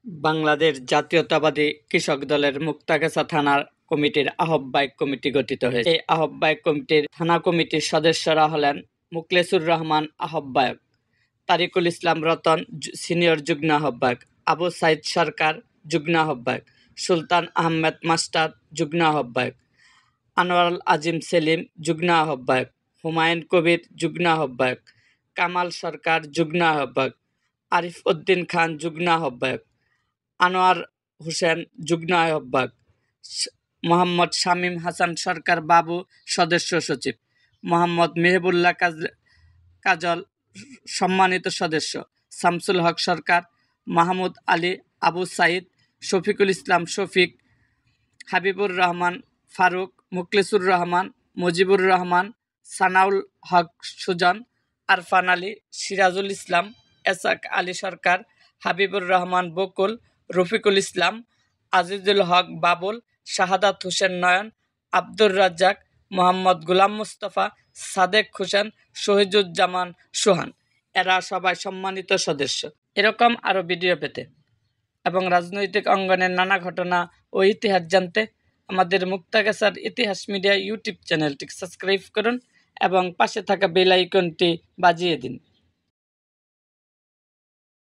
বাংলাদেশ জাতীয়তাবাদী কৃষক দলের মুক্তাগাছা থানার কমিটির আহ্বায়ক কমিটি গঠিত হয়েছে। এই আহ্বায়ক কমিটির থানা কমিটির সদস্যরা হলেন মুখলেসুর রহমান আহ্বায়ক, তারিকুল ইসলাম রতন সিনিয়র যুগ্ম আহ্বায়ক, আবু সাইদ সরকার যুগ্ম আহ্বায়ক, সুলতান আহমেদ মাস্টার যুগ্ম আহ্বায়ক, আনোয়ারুল আজিম সেলিম যুগ্ম আহ্বায়ক, হুমায়ুন কবির যুগ্ম আহ্বায়ক, কামাল সরকার যুগ্ম আহ্বায়ক, আরিফ উদ্দিন খান যুগ্ম আহ্বায়ক, আনোয়ার হোসেন যুগ্ম আহ্বায়ক, মোহাম্মদ শামীম হাসান সরকার বাবু সদস্য সচিব, মোহাম্মদ মেহবুল্লাহ কাজল সম্মানিত সদস্য, শামসুল হক সরকার, মাহমুদ আলী আবু সাইদ, শফিকুল ইসলাম শফিক, হাবিবুর রহমান ফারুক, মুখলেসুর রহমান, মুজিবুর রহমান, সানাউল হক সুজন, আরফান আলী, সিরাজুল ইসলাম, এসাক আলী সরকার, হাবিবুর রহমান বকুল, রফিকুল ইসলাম, আজিজুল হক বাবুল, শাহাদাত হোসেন নয়ন, আব্দুর রাজ্জাক, মোহাম্মদ গুলাম মুস্তফা, সাদেক হোসেন, শহীদুজ্জামান সোহান, এরা সবাই সম্মানিত সদস্য। এরকম আরও ভিডিও পেতে এবং রাজনৈতিক অঙ্গনের নানা ঘটনা ও ইতিহাস জানতে আমাদের মুক্তাগাছার ইতিহাস মিডিয়া ইউটিউব চ্যানেলটি সাবস্ক্রাইব করুন এবং পাশে থাকা বেল আইকনটি বাজিয়ে দিন।